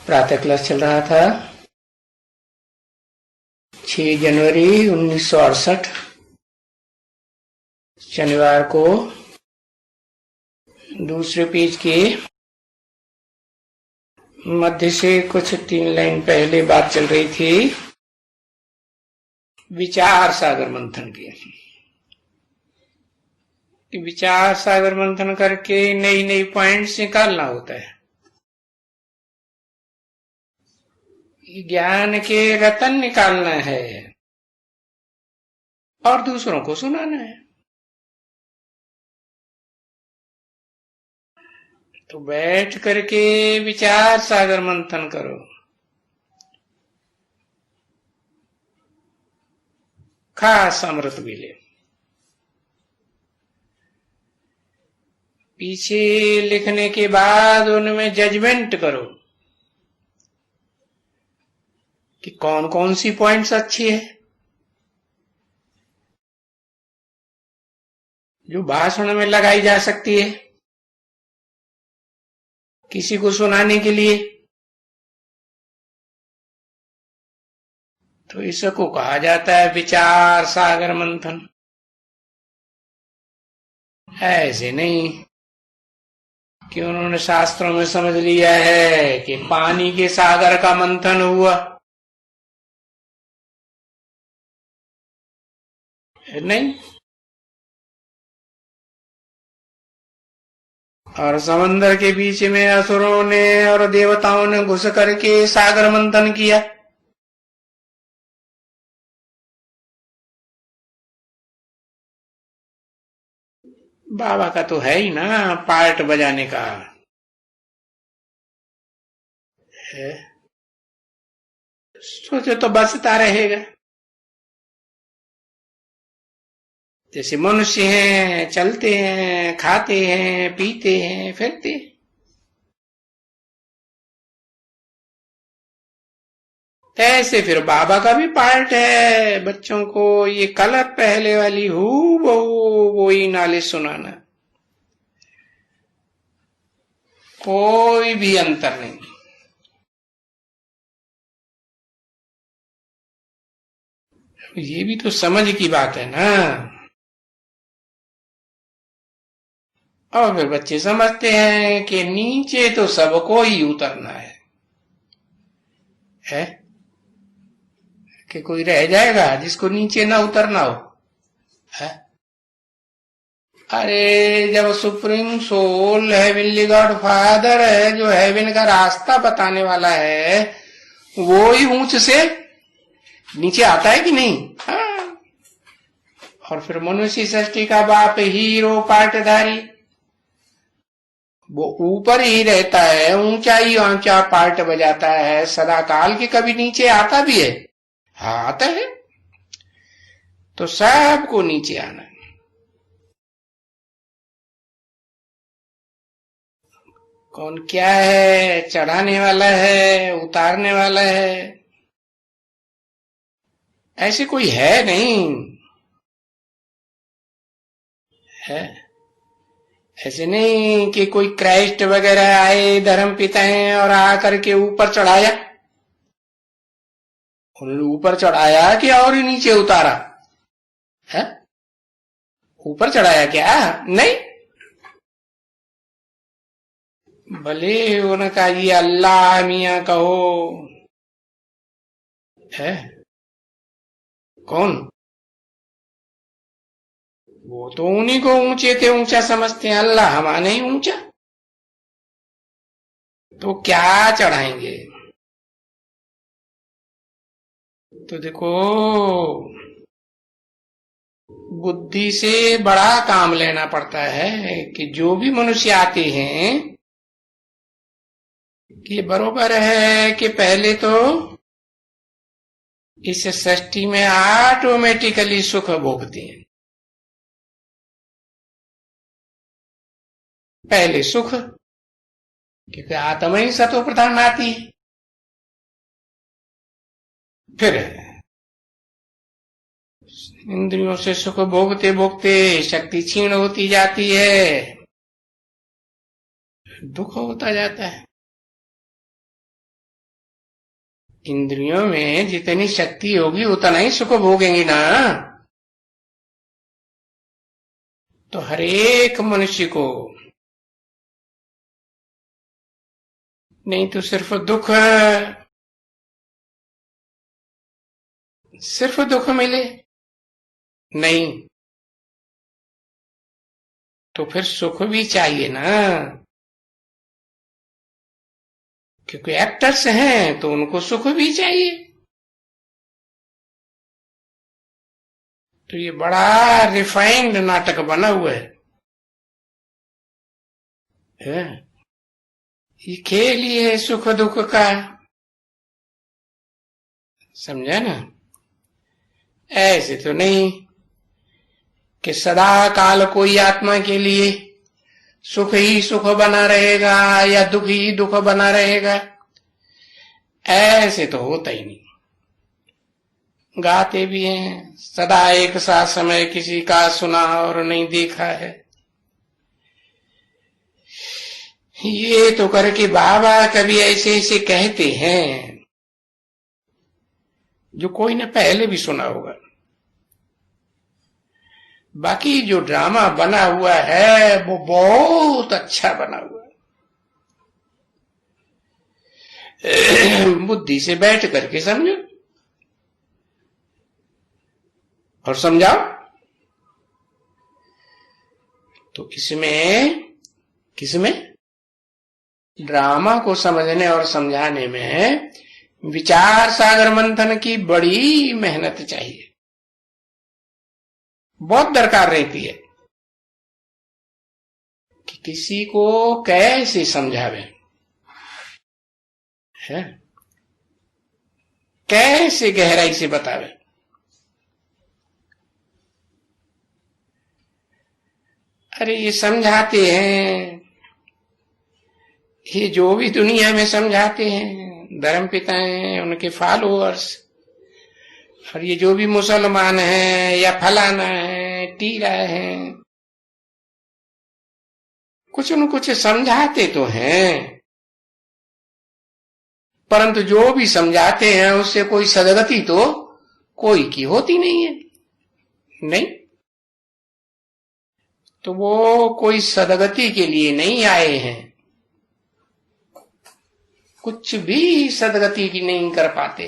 प्रातः क्लास चल रहा था 6 जनवरी 1968 शनिवार को। दूसरे पेज के मध्य से कुछ 3 लाइन पहले बात चल रही थी विचार सागर मंथन की। विचार सागर मंथन करके नई नई पॉइंट्स निकालना होता है। ज्ञान के रतन निकालना है और दूसरों को सुनाना है। तो बैठ करके विचार सागर मंथन करो। खास अमृत मिले। पीछे लिखने के बाद उनमें जजमेंट करो कि कौन कौन सी पॉइंट्स अच्छी है, जो भाषण में लगाई जा सकती है किसी को सुनाने के लिए। तो इसको कहा जाता है विचार सागर मंथन। ऐसे नहीं कि उन्होंने शास्त्रों में समझ लिया है कि पानी के सागर का मंथन हुआ। नहीं। और समंदर के बीच में असुरों ने और देवताओं ने घुस करके सागर मंथन किया। बाबा का तो है ही ना पार्ट बजाने का है। सोचो तो बचता रहेगा। जैसे मनुष्य हैं, चलते हैं, खाते हैं, पीते हैं, फिरते हैं। ऐसे फिर बाबा का भी पार्ट है बच्चों को ये कलर पहले वाली वो ही नाले सुनाना। कोई भी अंतर नहीं। ये भी तो समझ की बात है ना। और फिर बच्चे समझते हैं कि नीचे तो सबको ही उतरना है कि कोई रह जाएगा जिसको नीचे ना उतरना हो है? अरे जब supreme soul heavenly god father है, जो हेवन का रास्ता बताने वाला है, वो ही ऊंच से नीचे आता है कि नहीं? हाँ। और फिर मनुष्य सृष्टि का बाप हीरो पार्टधारी वो ऊपर ही रहता है, ऊंचाई ऊंचा पार्ट बजाता है सदा काल के, कभी नीचे आता भी है। हाँ आता है। तो सबको नीचे आना है। कौन क्या है, चढ़ाने वाला है, उतारने वाला है, ऐसे कोई है नहीं है। ऐसे नहीं कि कोई क्राइस्ट वगैरह आए, धर्म पिता हैं और आकर के ऊपर चढ़ाया। उन्होंने ऊपर चढ़ाया कि और ही नीचे उतारा है? ऊपर चढ़ाया क्या? नहीं। भले उनका ये अल्लाह मियां कहो है। कौन? वो तो उन्हीं को ऊंचे थे, ऊंचा समझते हैं। अल्लाह हमारा नहीं ऊंचा, तो क्या चढ़ाएंगे? तो देखो बुद्धि से बड़ा काम लेना पड़ता है कि जो भी मनुष्य आते हैं कि बरोबर है कि पहले तो इस सृष्टि में ऑटोमेटिकली सुख भोगते हैं। पहले सुख, क्योंकि आत्मा ही सतो प्रधान आती है। फिर इंद्रियों से सुख भोगते भोगते शक्ति क्षीण होती जाती है, दुख होता जाता है। इंद्रियों में जितनी शक्ति होगी उतना ही सुख भोगेंगी ना। तो हर एक मनुष्य को नहीं तो सिर्फ दुख मिले, नहीं तो फिर सुख भी चाहिए ना, क्योंकि एक्टर्स हैं तो उनको सुख भी चाहिए। तो ये बड़ा रिफाइंड नाटक बना हुआ है। ये खेल ही है सुख दुख का, समझा ना। ऐसे तो नहीं कि सदा काल कोई आत्मा के लिए सुख ही सुख बना रहेगा या दुख ही दुख बना रहेगा, ऐसे तो होता ही नहीं। गाते भी हैं सदा एक सा समय किसी का सुना और नहीं देखा है। ये तो करके बाबा कभी ऐसे ऐसे कहते हैं जो कोई ने पहले भी सुना होगा। बाकी जो ड्रामा बना हुआ है वो बहुत अच्छा बना हुआ है। बुद्धि से बैठ करके समझो और समझाओ। तो किसमें ड्रामा को समझने और समझाने में विचार सागर मंथन की बड़ी मेहनत चाहिए, बहुत दरकार रहती है कि किसी को कैसे समझावे, है कैसे गहराई से बतावे। अरे ये समझाते हैं, ये जो भी दुनिया में समझाते हैं धर्म पिता हैं उनके फॉलोअर्स, और ये जो भी मुसलमान हैं या फलाना है टीरा है, कुछ न कुछ समझाते तो हैं, परंतु जो भी समझाते हैं उससे कोई सदगति तो कोई की होती नहीं है। नहीं तो वो कोई सदगति के लिए नहीं आए हैं, कुछ भी सदगति की नहीं कर पाते,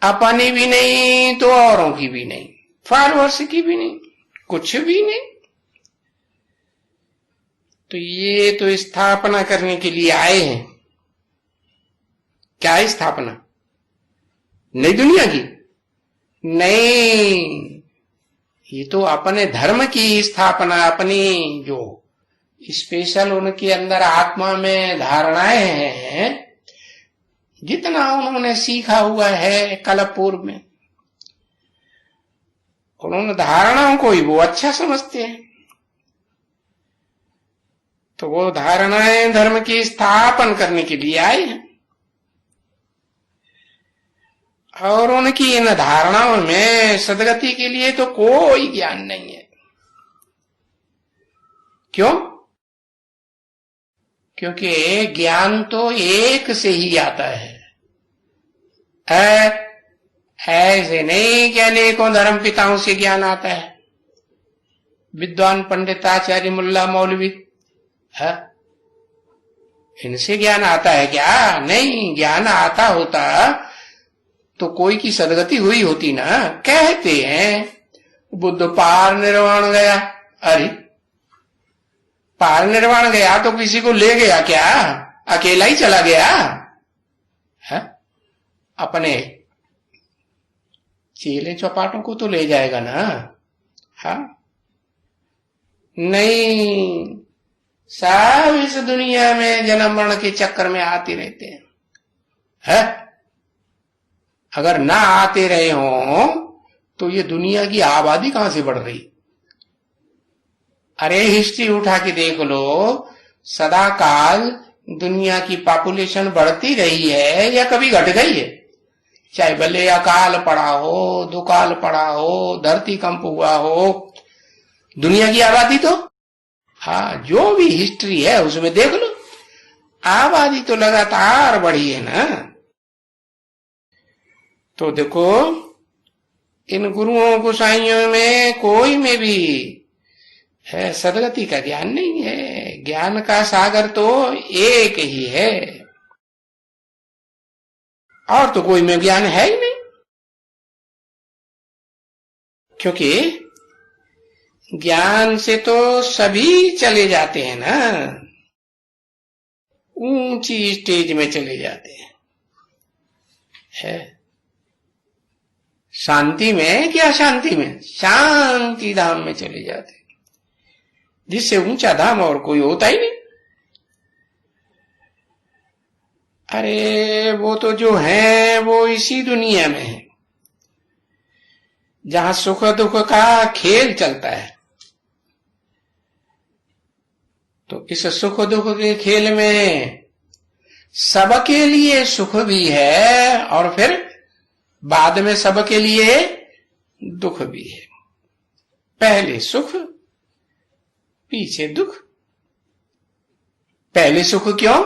अपनी भी नहीं तो औरों की भी नहीं, फॉलोअर्स की भी नहीं, कुछ भी नहीं। तो ये तो स्थापना करने के लिए आए हैं। क्या स्थापना? नई दुनिया की नहीं, ये तो अपने धर्म की स्थापना, अपनी जो स्पेशल उनके अंदर आत्मा में धारणाएं हैं, जितना उन्होंने सीखा हुआ है कल पूर्व में, उन्होंने धारणाओं को ही वो अच्छा समझते हैं। तो वो धारणाएं धर्म की स्थापन करने के लिए आए हैं, और उनकी इन धारणाओं में सदगति के लिए तो कोई ज्ञान नहीं है। क्यों? क्योंकि ज्ञान तो एक से ही आता है, ऐसे नहीं कि अनेकों धर्म पिताओं से ज्ञान आता है, विद्वान पंडित आचार्य मुल्ला मौलवी है, इनसे ज्ञान आता है क्या? नहीं, ज्ञान आता होता तो कोई की सदगति हुई होती ना। कहते हैं बुद्ध पार निर्वाण गया, अरे पार निर्वाण गया तो किसी को ले गया क्या? अकेला ही चला गया है? अपने चेले चौपाटों को तो ले जाएगा ना। हाँ नहीं, सब इस दुनिया में जन्म मरण के चक्कर में आते रहते हैं, है? अगर ना आते रहे हो तो ये दुनिया की आबादी कहां से बढ़ रही? अरे हिस्ट्री उठा के देख लो, सदा काल दुनिया की पॉपुलेशन बढ़ती रही है या कभी घट गई है? चाहे भले अकाल पड़ा हो, दुकाल पड़ा हो, धरती कंप हुआ हो, दुनिया की आबादी तो, हाँ जो भी हिस्ट्री है उसमें देख लो, आबादी तो लगातार बढ़ी है ना। तो देखो, इन गुरुओं गोसाइयों में कोई में भी है सदगति का ज्ञान नहीं है। ज्ञान का सागर तो एक ही है, और तो कोई में ज्ञान है ही नहीं। क्योंकि ज्ञान से तो सभी चले जाते हैं ना, ऊंची स्टेज में चले जाते हैं। है शांति में क्या, शांति में शांति धाम में चले जाते हैं, जिससे ऊंचा धाम और कोई होता ही नहीं। अरे वो तो जो है वो इसी दुनिया में है, जहां सुख दुख का खेल चलता है। तो इस सुख दुख के खेल में सबके लिए सुख भी है, और फिर बाद में सबके लिए दुख भी है। पहले सुख पीछे दुख। पहले सुख क्यों?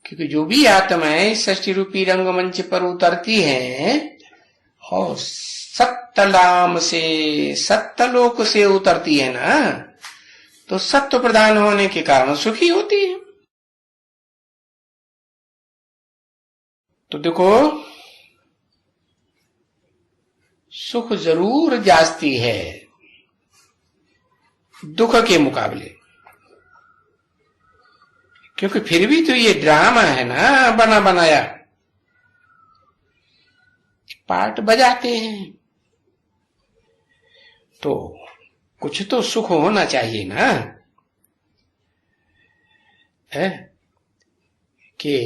क्योंकि जो भी आत्माएं सृष्टि रूपी रंगमंच पर उतरती हैं और सत्तलाम से, सत्तलोक से उतरती है ना, तो सत्व प्रधान होने के कारण सुखी होती है। तो देखो, सुख जरूर जास्ती है दुख के मुकाबले, क्योंकि फिर भी तो ये ड्रामा है ना बना बनाया, पार्ट बजाते हैं, तो कुछ तो सुख होना चाहिए ना, है कि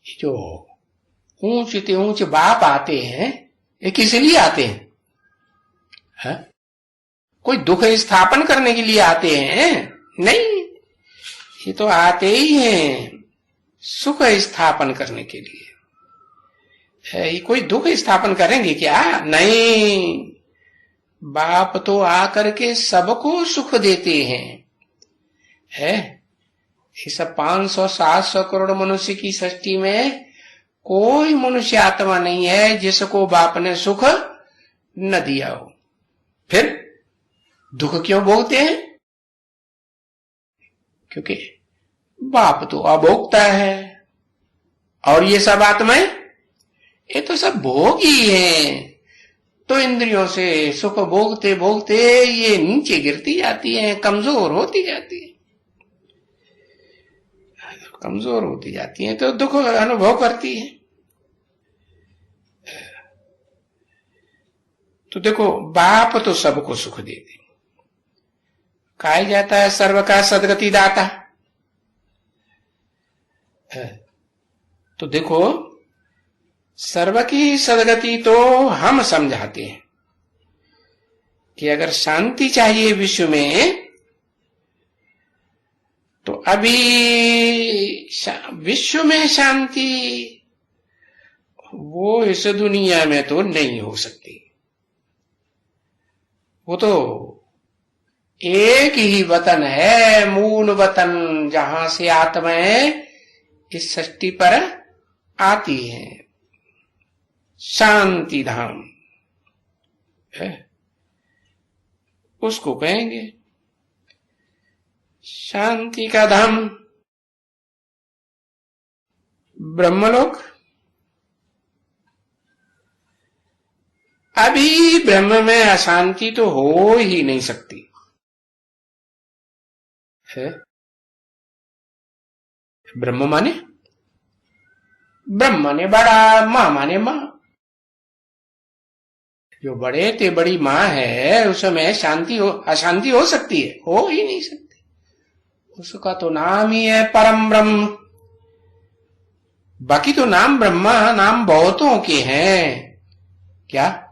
जो ऊंचे ऊंचे बाप आते हैं, ये किस लिए आते हैं? है? कोई दुख स्थापन करने के लिए आते हैं? नहीं, ये तो आते ही हैं सुख स्थापन करने के लिए। ये कोई दुख स्थापन करेंगे क्या? नहीं, बाप तो आकर के सबको सुख देते हैं। है इस 500-700 करोड़ मनुष्य की सृष्टि में कोई मनुष्य आत्मा नहीं है जिसको बाप ने सुख न दिया हो। फिर दुख क्यों भोगते हैं? क्योंकि बाप तो अभोक्ता है, और ये सब आत्माएं ये तो सब भोगी हैं। तो इंद्रियों से सुख भोगते भोगते ये नीचे गिरती जाती हैं, कमजोर होती जाती है, कमजोर होती जाती हैं, तो दुख अनुभव करती है। तो देखो, बाप तो सबको सुख दे दे, कहा जाता है सर्व का सदगति दाता। तो देखो, सर्व की सदगति तो हम समझाते हैं कि अगर शांति चाहिए विश्व में, तो अभी विश्व में शांति वो इस दुनिया में तो नहीं हो सकती। वो तो एक ही वतन है, मूल वतन, जहां से आत्माएं इस सृष्टि पर आती हैं, शांति धाम है, उसको कहेंगे शांति का धाम, ब्रह्मलोक। अभी ब्रह्म में अशांति तो हो ही नहीं सकती है। ब्रह्म माने ब्रह्म माने बड़ा, मां माने मां। जो बड़े ते बड़ी मां है उसमें शांति हो, अशांति हो सकती है? हो ही नहीं सकती। उसका तो नाम ही है परम ब्रह्म। बाकी तो नाम ब्रह्मा नाम बहुतों के हैं, क्या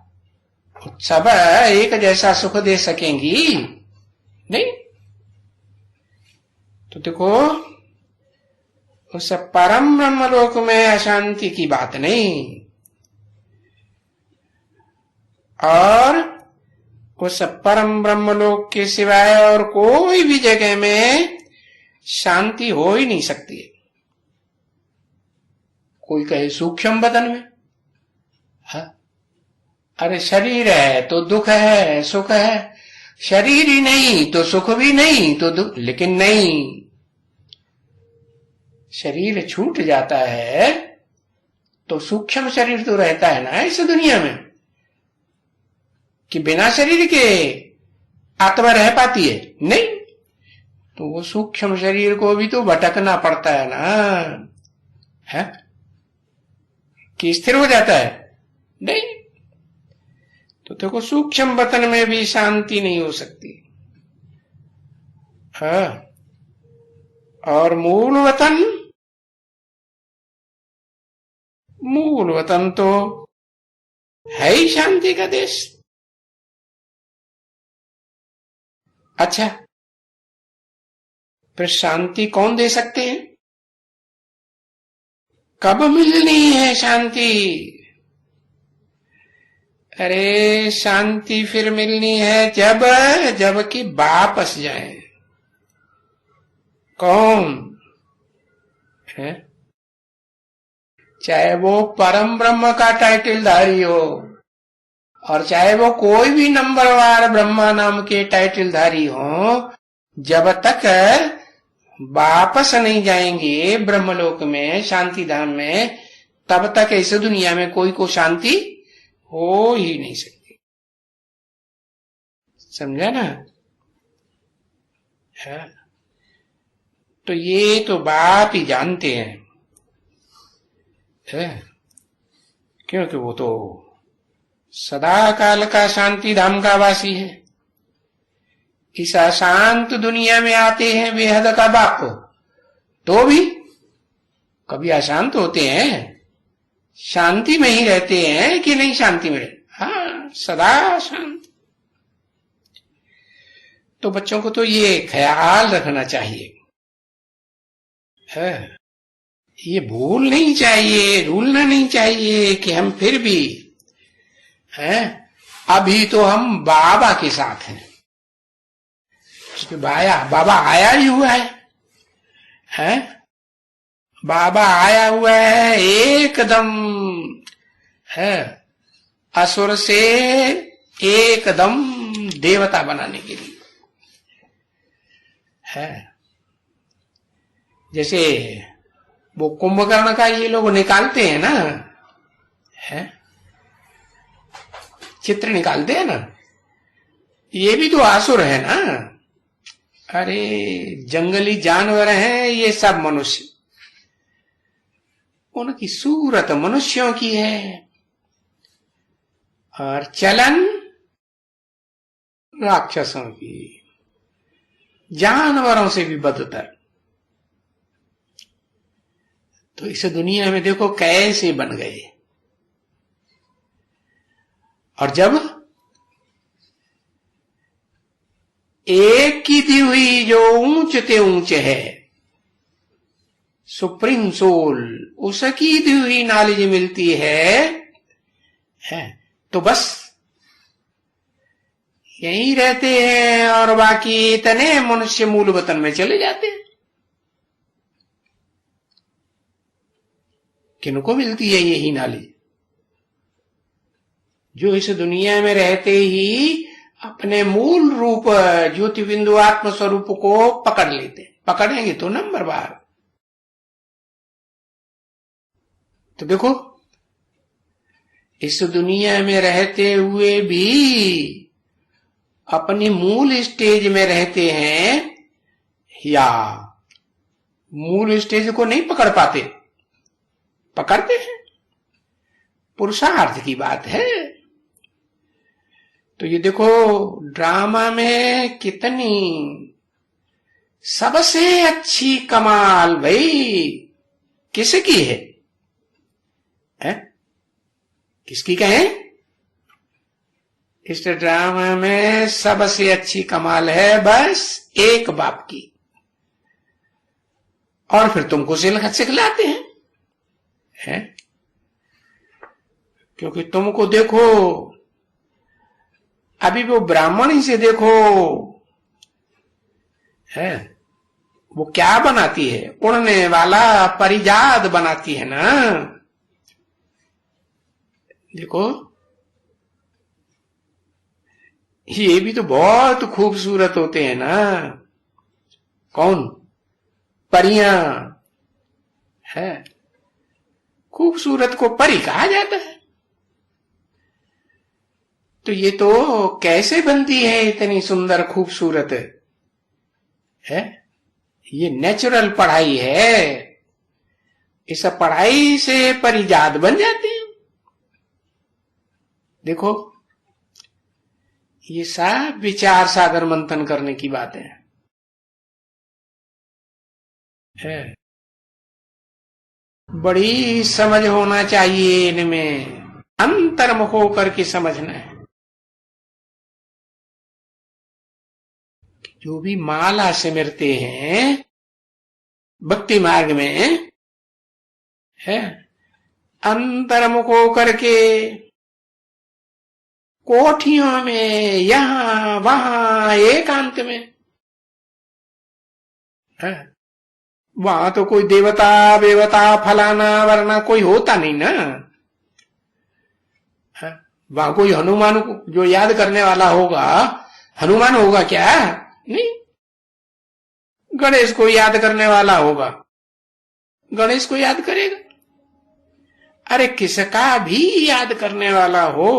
सब एक जैसा सुख दे सकेंगी? नहीं। तो देखो, उस परम ब्रह्म लोक में अशांति की बात नहीं, और उस परम ब्रह्म लोक के सिवाय और कोई भी जगह में शांति हो ही नहीं सकती। कोई कहे सूक्ष्म बदन में। हाँ? अरे शरीर है तो दुख है सुख है, शरीर ही नहीं तो सुख भी नहीं तो दुख। लेकिन नहीं, शरीर छूट जाता है तो सूक्ष्म शरीर तो रहता है ना इस दुनिया में, कि बिना शरीर के आत्मा रह पाती है? नहीं, तो वो सूक्ष्म शरीर को भी तो भटकना पड़ता है ना, है कि स्थिर हो जाता है? नहीं। तो देखो सूक्ष्म वतन में भी शांति नहीं हो सकती। हाँ, और मूल वतन तो है ही शांति का देश। अच्छा, फिर शांति कौन दे सकते हैं? कब मिलनी है शांति? अरे शांति फिर मिलनी है जब कि वापस जाए। कौन है? चाहे वो परम ब्रह्म का टाइटलधारी हो, और चाहे वो कोई भी नंबरवार ब्रह्मा नाम के टाइटलधारी हो, जब तक वापस नहीं जाएंगे ब्रह्मलोक में, शांति धाम में, तब तक इस दुनिया में कोई को शांति हो ही नहीं सकती। समझा ना? है? तो ये तो बाप ही जानते हैं, है? क्योंकि वो तो सदा काल का शांति धाम का वासी है। इस अशांत दुनिया में आते हैं बेहद का बाप, तो भी कभी अशांत होते हैं, शांति में ही रहते हैं कि नहीं शांति में? हाँ, सदा शांत। तो बच्चों को तो ये ख्याल रखना चाहिए, है? ये भूल नहीं चाहिए, भूलना नहीं चाहिए कि हम फिर भी हैं, अभी तो हम बाबा के साथ हैं। बाबा आया ही हुआ है? बाबा आया हुआ है एकदम, है, असुर से एकदम देवता बनाने के लिए, है। जैसे वो कुंभकर्ण का ये लोग निकालते हैं ना, है, चित्र निकालते हैं ना, ये भी तो आसुर है ना। अरे जंगली जानवर हैं ये सब मनुष्य, उनकी सूरत मनुष्यों की है और चलन राक्षसों की, जानवरों से भी बदतर। तो इस दुनिया में देखो कैसे बन गए। और जब एक की दी हुई जो ऊंच ते ऊंच है, सुप्रीम सोल, उसकी दी हुई नॉलेज मिलती है, तो बस यहीं रहते हैं और बाकी इतने मनुष्य मूल वतन में चले जाते हैं। किनको मिलती है यही नॉलेज? जो इस दुनिया में रहते ही अपने मूल रूप ज्योति बिंदु आत्म स्वरूप को पकड़ लेते हैं। पकड़ेंगे तो नंबर बार। तो देखो इस दुनिया में रहते हुए भी अपनी मूल स्टेज में रहते हैं या मूल स्टेज को नहीं पकड़ पाते? पकड़ते हैं, पुरुषार्थ की बात है। तो ये देखो ड्रामा में कितनी सबसे अच्छी कमाल भाई किसकी है? किसकी कहें? इस ड्रामा में सबसे अच्छी कमाल है बस एक बाप की, और फिर तुमको सिखलाते हैं, क्योंकि तुमको देखो अभी वो ब्राह्मण ही से देखो, है, वो क्या बनाती है? उड़ने वाला परिजात बनाती है ना, देखो ये भी तो बहुत खूबसूरत होते हैं ना। कौन? परियां है। खूबसूरत को परी कहा जाता है। तो ये तो कैसे बनती है इतनी सुंदर खूबसूरत है? ये नेचुरल पढ़ाई है। इस पढ़ाई से परिजात बन जाते हैं। देखो ये सब विचार सागर मंथन करने की बातें है। बड़ी समझ होना चाहिए इनमें, अंतर्मुख होकर के समझना है। जो भी माला सिमरते हैं भक्ति मार्ग में है, अंतर्मुख होकर के कोठियों में यहां वहां एकांत में है। वहां तो कोई देवता वेवता फलाना वरना कोई होता नहीं ना है। वहां कोई हनुमान को जो याद करने वाला होगा, हनुमान होगा क्या? नहीं। गणेश को याद करने वाला होगा, गणेश को याद करेगा। अरे किसका भी याद करने वाला हो,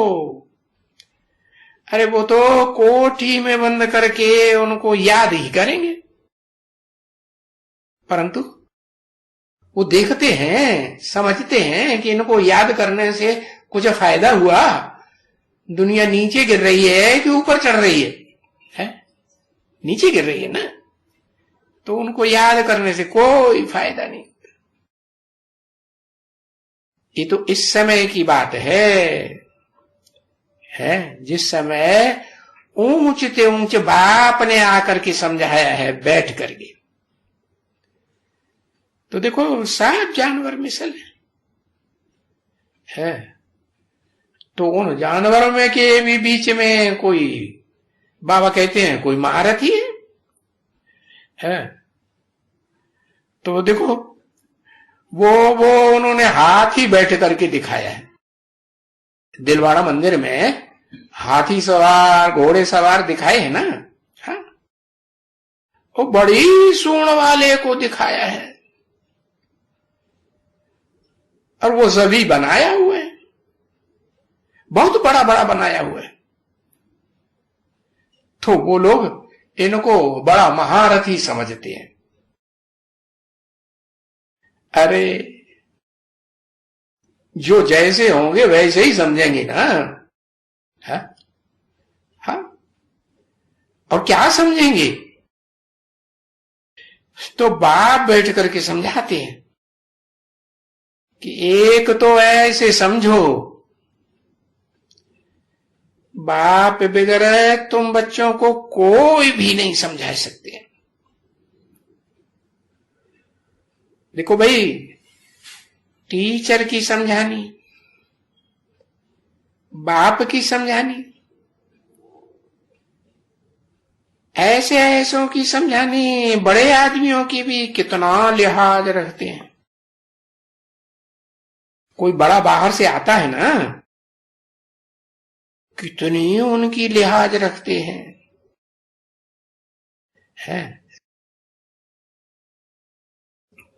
अरे वो तो कोठी में बंद करके उनको याद ही करेंगे। परंतु वो देखते हैं, समझते हैं कि इनको याद करने से कुछ फायदा हुआ, दुनिया नीचे गिर रही है कि ऊपर चढ़ रही है? नीचे गिर रही है ना, तो उनको याद करने से कोई फायदा नहीं। ये तो इस समय की बात है जिस समय ऊंच ते ऊंच बाप ने आकर के समझाया है बैठ करके। तो देखो सब जानवर मिसल है। तो उन जानवरों में के भी बीच में कोई बाबा कहते हैं कोई महारथी है। तो देखो वो उन्होंने हाथी बैठ करके दिखाया है। दिलवाड़ा मंदिर में हाथी सवार घोड़े सवार दिखाए हैं ना। हाँ? वो बड़ी सूंड वाले को दिखाया है और वो सभी बनाया हुआ है, बहुत बड़ा बड़ा बनाया हुआ है। तो वो लोग इनको बड़ा महारथी समझते हैं। अरे जो जैसे होंगे वैसे ही समझेंगे ना। हाँ? हाँ? और क्या समझेंगे? तो बाप बैठ करके समझाते हैं कि एक तो ऐसे समझो, बाप बगैर तुम बच्चों को कोई भी नहीं समझा सकते। देखो भाई, टीचर की समझानी, बाप की समझानी, ऐसे ऐसों की समझानी, बड़े आदमियों की भी कितना लिहाज रखते हैं। कोई बड़ा बाहर से आता है ना, कितनी उनकी लिहाज रखते हैं है?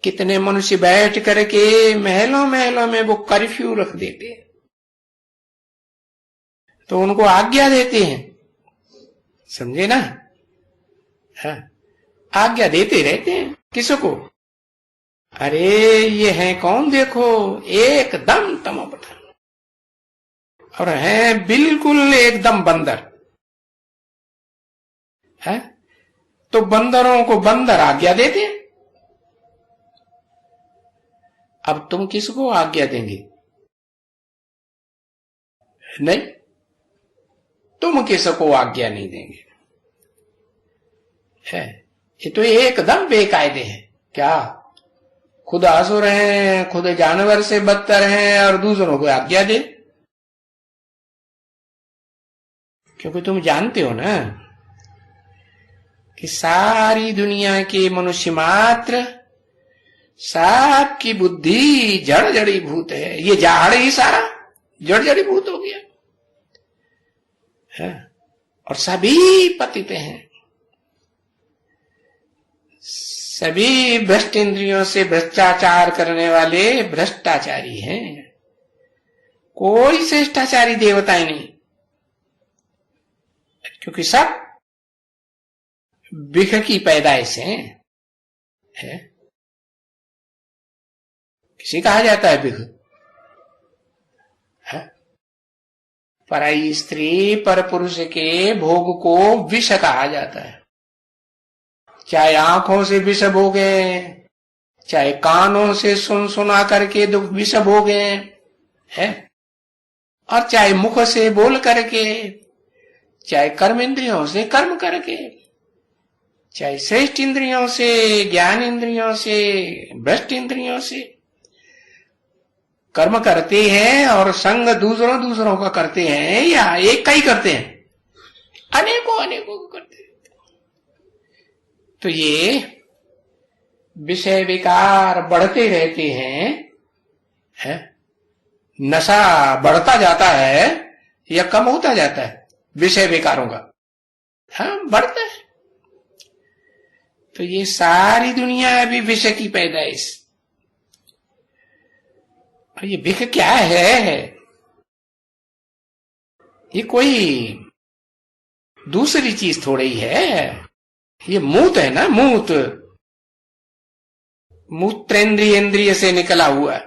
कितने मनुष्य बैठ करके महलों महलों में वो कर्फ्यू रख देते हैं, तो उनको आज्ञा देते हैं, समझे ना? हाँ, आज्ञा देते रहते हैं किसको? अरे ये है कौन, देखो एकदम तमोप्रधान और है बिल्कुल एकदम बंदर है। तो बंदरों को बंदर आज्ञा देते हैं। अब तुम किसको आज्ञा देंगे? नहीं, तुम किसको आज्ञा नहीं देंगे है। ये तो एकदम बेकायदे है। क्या खुद आसुर हैं, खुद जानवर से बदतर हैं और दूसरों को आज्ञा दे? क्योंकि तुम जानते हो ना कि सारी दुनिया के मनुष्य मात्र सबकी बुद्धि जड़ जड़ी भूत है। ये जाड़ ही सारा जड़ीभूत हो गया है। और सभी पतित हैं, सभी भ्रष्ट इंद्रियों से भ्रष्टाचार करने वाले भ्रष्टाचारी हैं। कोई श्रेष्ठाचारी देवताएं नहीं, क्योंकि सब बिख की पैदाइश है। किसी कहा जाता है बिख है? पराई स्त्री पर पुरुष के भोग को विष कहा जाता है। चाहे आंखों से विष भोगे, चाहे कानों से सुन सुना करके दुख विष भोगे है, और चाहे मुख से बोल करके, चाहे कर्म इंद्रियों से कर्म करके, चाहे श्रेष्ठ इंद्रियों से, ज्ञान इंद्रियों से, भ्रष्ट इंद्रियों से कर्म करते हैं। और संग दूसरों का करते हैं या एक का ही करते हैं, अनेकों को करते हैं। तो ये विषय विकार बढ़ते रहते हैं। नशा बढ़ता जाता है या कम होता जाता है विषय विकारों का? हाँ, बढ़ता है। तो ये सारी दुनिया अभी विषय की पैदाइश। और ये विष क्या है? ये कोई दूसरी चीज थोड़ी है। ये मूत है ना, मूत्रेंद्रिय इंद्रिय से निकला हुआ।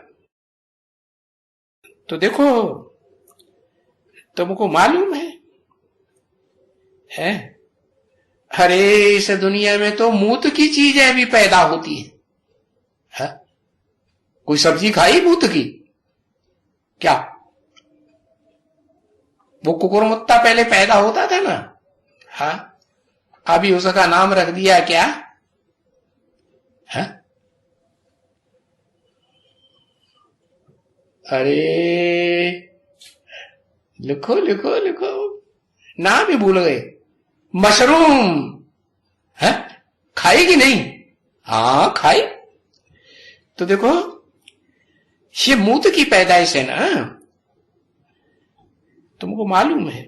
तो देखो, तुमको मालूम है? अरे इस दुनिया में तो मूत की चीजें भी पैदा होती है? कोई सब्जी खाई मूत की? क्या वो कुकुरमुत्ता पहले पैदा होता था ना? हाँ, अभी उसका नाम रख दिया क्या? है? अरे लिखो, नाम ही भूल गए। मशरूम है, खाई कि नहीं? हाँ खाई। तो देखो, ये मूत की पैदाइश है ना, तुमको मालूम है?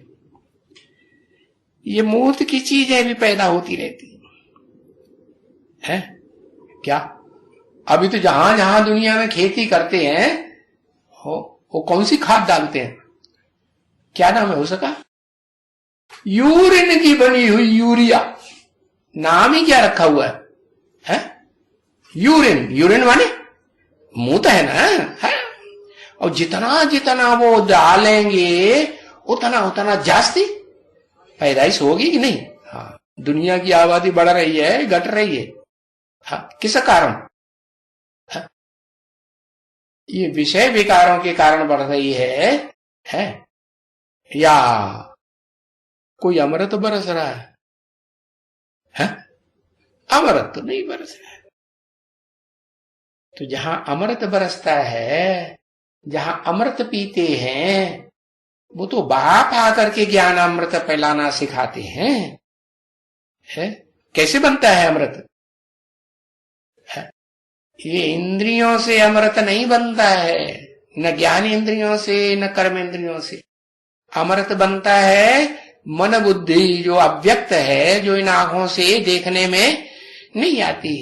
ये मूत की चीजें भी पैदा होती रहती है। क्या अभी तो जहां जहां दुनिया में खेती करते हैं वो कौन सी खाद डालते हैं? क्या नाम है उसका? यूरिन की बनी हुई यूरिया, नाम ही क्या रखा हुआ है? यूरिन माने मूत है ना, है? और जितना वो डालेंगे उतना जास्ती पैदाइश होगी कि नहीं? हाँ, दुनिया की आबादी बढ़ रही है, घट रही है। हाँ, किस कारण? हाँ? ये विषय विकारों के कारण बढ़ रही है? या कोई अमृत बरस रहा है? अमृत तो नहीं बरस रहा है। तो जहां अमृत बरसता है, जहां अमृत पीते हैं, वो तो बाप आकर के ज्ञान अमृत फैलाना सिखाते हैं। कैसे बनता है अमृत? ये इंद्रियों से अमृत नहीं बनता है, न ज्ञान इंद्रियों से, न कर्म इंद्रियों से। अमृत बनता है मन बुद्धि, जो अव्यक्त है, जो इन आंखों से देखने में नहीं आती।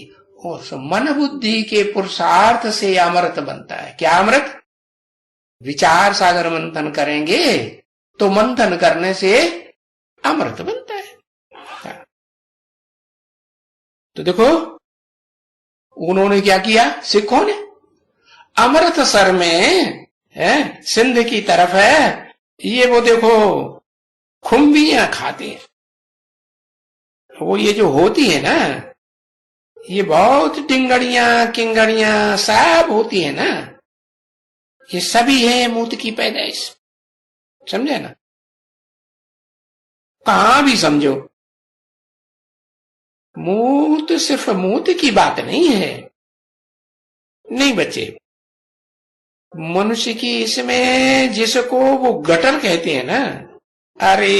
उस मन बुद्धि के पुरुषार्थ से अमृत बनता है। क्या अमृत? विचार सागर मंथन करेंगे तो मंथन करने से अमृत बनता है। तो देखो, उन्होंने क्या किया? सिखों ने अमृतसर में सिंध की तरफ है, ये वो देखो खुम्बियां खाते हैं। वो ये जो होती है ना, ये बहुत टिंगड़ियां किंगड़ियां सब होती है ना, ये सभी है मूत की पैदाइश। समझे ना? कहां भी समझो, मूत सिर्फ मूत की बात नहीं है। नहीं बच्चे, मनुष्य की इसमें जिसको वो गटर कहते हैं ना, अरे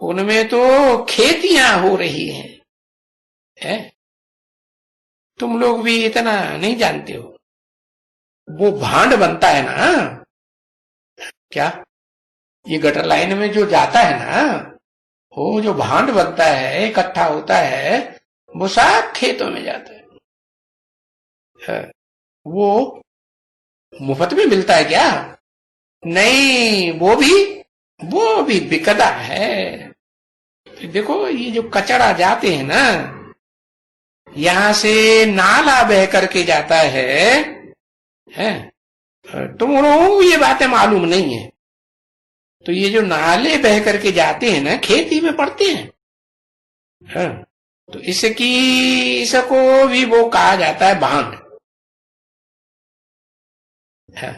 उनमें तो खेतियां हो रही हैं। तुम लोग भी इतना नहीं जानते हो। वो भांड बनता है ना, क्या ये गटर लाइन में जो जाता है ना, वो जो भांड बनता है, इकट्ठा होता है, वो सब खेतों में जाता है। वो मुफ्त में मिलता है क्या? नहीं, वो भी बिकदा है। देखो ये जो कचरा जाते हैं ना, यहां से नाला बह करके जाता है? तुम लोगों को ये बातें मालूम नहीं है। तो ये जो नाले बह करके जाते हैं ना, खेती में पड़ते हैं। हाँ, तो इसको भी वो कहा जाता है भांड। हाँ,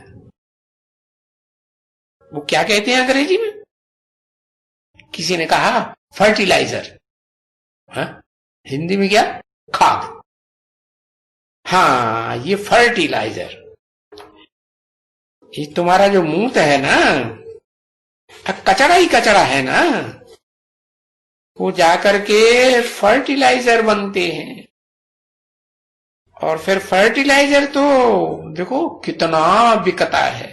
वो क्या कहते हैं अंग्रेजी में? किसी ने कहा फर्टिलाइजर। हाँ, हिंदी में क्या? खाद। हाँ, ये फर्टिलाइजर। ये तुम्हारा जो मूत है ना, कचरा ही कचरा है ना, वो जाकर के फर्टिलाइजर बनते हैं। और फिर फर्टिलाइजर तो देखो कितना बिकता है,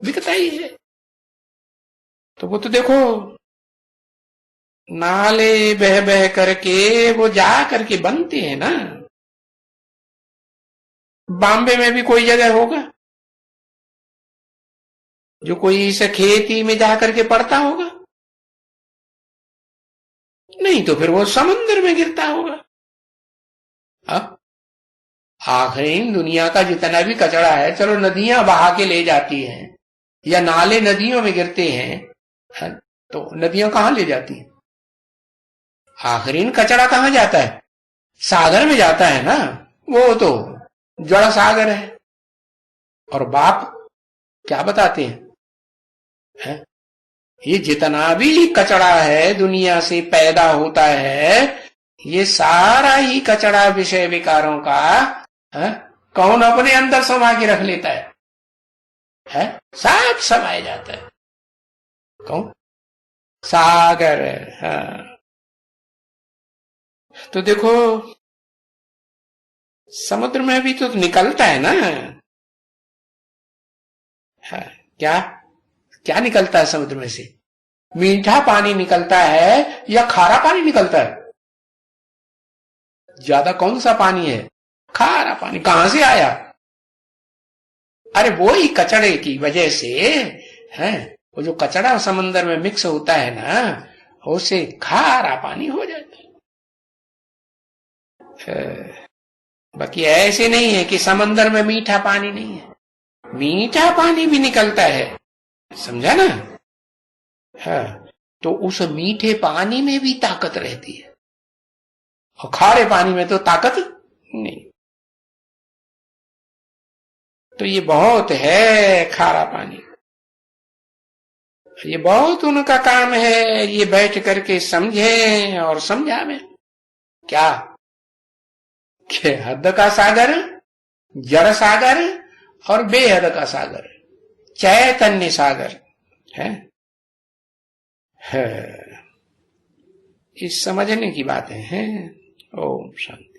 बिकता ही है। तो वो तो देखो नाले बह बह करके वो जा करके बनते हैं ना। बॉम्बे में भी कोई जगह होगा जो कोई इस खेती में जा करके पड़ता होगा? नहीं, तो फिर वो समुद्र में गिरता होगा। अब आखिर दुनिया का जितना भी कचरा है, चलो नदियां बहा के ले जाती हैं या नाले नदियों में गिरते हैं, तो नदियां कहां ले जाती हैं? आखिरीन कचरा कहां जाता है? सागर में जाता है ना। वो तो जड़ सागर है। और बाप क्या बताते हैं? ये जितना भी कचरा है दुनिया से पैदा होता है, ये सारा ही कचरा विषय विकारों का कौन अपने अंदर समा के रख लेता है? सब समाया जाता है। कौन? सागर। हाँ, तो देखो समुद्र में भी तो निकलता है ना। हाँ, क्या क्या निकलता है समुद्र में से? मीठा पानी निकलता है या खारा पानी निकलता है? ज्यादा कौन सा पानी है? खारा पानी। कहां से आया? अरे वो ही कचड़े की वजह से है। वो जो कचड़ा समंदर में मिक्स होता है ना, उससे खारा पानी हो जाता है। बाकी ऐसे नहीं है कि समंदर में मीठा पानी नहीं है, मीठा पानी भी निकलता है, समझा ना? हाँ, तो उस मीठे पानी में भी ताकत रहती है और खारे पानी में तो ताकत नहीं। तो ये बहुत है खारा पानी, ये बहुत उनका काम है। ये बैठ करके समझे और समझावे क्या कि हद का सागर, जड़ सागर और बेहद का सागर, चैतन्य सागर है। इस समझने की बातें हैं। ओम शांति।